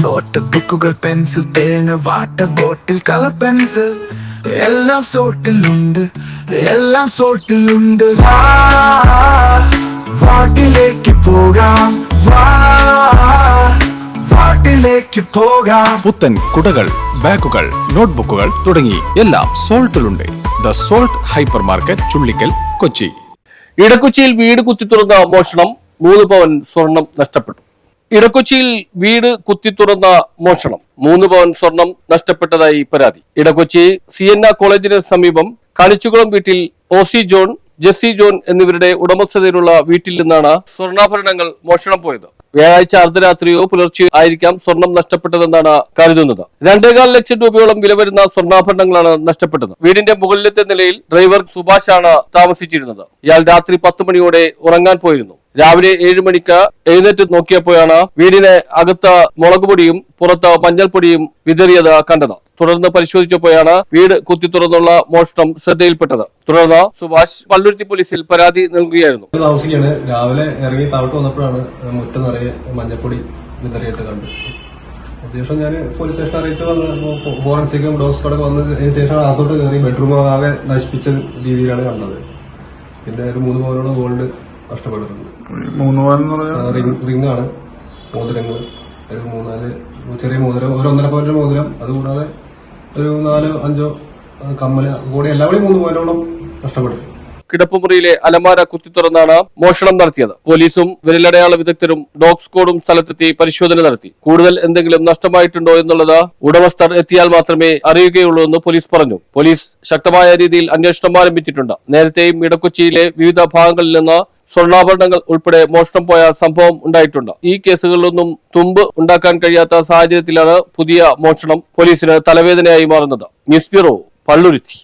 Not ബുക്കുകൾ pencil തേങ്ങ water bottle colour pencil എല്ലാം സോട്ടിലുണ്ട് എല്ലാം സോട്ടിലുണ്ട് വാട്ടിലേക്ക് പോകാം വാട്ടിലേക്ക് പോകാം. പുത്തൻ കുടകൾ, ബാഗുകൾ, നോട്ട്ബുക്കുകൾ തുടങ്ങി എല്ലാം സോൾട്ടിലുണ്ട്. The Salt hypermarket, Chullikkal, Kochi. ഇടക്കൊച്ചിയിൽ വീട് കുത്തിത്തുറന്ന മോഷണം, 3 പവൻ സ്വർണം നഷ്ടപ്പെട്ടു. ഇടക്കൊച്ചിയിൽ വീട് കുത്തിത്തുറന്ന മോഷണം, 3 പവൻ സ്വർണം നഷ്ടപ്പെട്ടതായി പരാതി. ഇടക്കൊച്ചി സിയന്ന കോളേജിന് സമീപം കാണിച്ചുകുളം വീട്ടിൽ ഓസി ജോൺ, ജെസ്സി ജോൺ എന്നിവരുടെ ഉടമസ്ഥതയിലുള്ള വീട്ടിൽ നിന്നാണ് സ്വർണ്ണാഭരണങ്ങൾ മോഷണം പോയത്. വ്യാഴാഴ്ച അർദ്ധരാത്രിയോ പുലർച്ചെയോ ആയിരിക്കാം സ്വർണം നഷ്ടപ്പെട്ടതെന്നാണ് കരുതുന്നത്. 2.25 ലക്ഷം രൂപയോളം വില വരുന്ന സ്വർണ്ണാഭരണങ്ങളാണ് നഷ്ടപ്പെട്ടത്. വീടിന്റെ മുകളിലത്തെ നിലയിൽ ഡ്രൈവർ സുഭാഷാണ് താമസിച്ചിരുന്നത്. ഇയാൾ രാത്രി 10 മണിയോടെ ഉറങ്ങാൻ പോയിരുന്നു. രാവിലെ 7 മണിക്ക് എഴുന്നേറ്റ് നോക്കിയപ്പോഴാണ് വീടിന് അകത്ത് മുളകുപൊടിയും പുറത്ത് മഞ്ഞൾപ്പൊടിയും വിതറിയത് കണ്ടത്. തുടർന്ന് പരിശോധിച്ചപ്പോഴാണ് വീട് കുത്തിത്തുറന്നുള്ള മോഷണം ശ്രദ്ധയിൽപ്പെട്ടത്. തുടർന്ന് സുഭാഷ് പള്ളുരുത്തി പോലീസിൽ പരാതി നൽകുകയായിരുന്നു. താമസിക്കുകയാണ്. രാവിലെ ഇറങ്ങി താഴോട്ട് വന്നപ്പോഴാണ് മുറ്റം നിറയെ മഞ്ഞപ്പൊടി വിതറിയിട്ട് കണ്ടു. അതിനുശേഷം ഞാൻ പോലീസ് സ്റ്റേഷൻ അറിയിച്ചു. ഫോറൻസിക്കും ഡോക്ടറൊക്കെ വന്നതിന് ശേഷം അകത്തോട്ട് കയറി ബെഡ്റൂം ആകെ നശിപ്പിച്ച രീതിയിലാണ് കണ്ടത്. പിന്നെ ഒരു 3 പവനോളം ഗോൾഡ് നഷ്ടപ്പെട്ടിട്ടുണ്ട്. 3 പവൻ റിംഗ് ആണ്, മോതിരങ്ങൾ, ഒരു 3-4 ചെറിയ മോതിരം, ഒരു 1.5 പവന്റെ മോതിരം, അതുകൂടാതെ ഒരു 4-5 കമ്മല് കൂടി എല്ലാവരും 3 പവനോളം നഷ്ടപ്പെട്ടു. കിടപ്പുമുറിയിലെ അലമാര കുത്തിത്തുറന്നാണ് മോഷണം നടത്തിയത്. പോലീസും വിരലടയാള വിദഗ്ധരും ഡോഗ് സ്ക്വാഡും സ്ഥലത്തെത്തി പരിശോധന നടത്തി. കൂടുതൽ എന്തെങ്കിലും നഷ്ടമായിട്ടുണ്ടോ എന്നുള്ളത് ഉടമസ്ഥർ എത്തിയാൽ മാത്രമേ അറിയുകയുള്ളൂ എന്ന് പോലീസ് പറഞ്ഞു. പോലീസ് ശക്തമായ രീതിയിൽ അന്വേഷണം ആരംഭിച്ചിട്ടുണ്ട്. നേരത്തെയും ഇടക്കൊച്ചിയിലെ വിവിധ ഭാഗങ്ങളിൽ നിന്ന് സ്വർണ്ണാഭരണങ്ങൾ ഉൾപ്പെടെ മോഷണം പോയ സംഭവം ഉണ്ടായിട്ടുണ്ട്. ഈ കേസുകളിലൊന്നും തുമ്പ് ഉണ്ടാക്കാൻ കഴിയാത്ത സാഹചര്യത്തിലാണ് പുതിയ മോഷണം പോലീസിന് തലവേദനയായി മാറുന്നത്. News bureau, Palluruthy.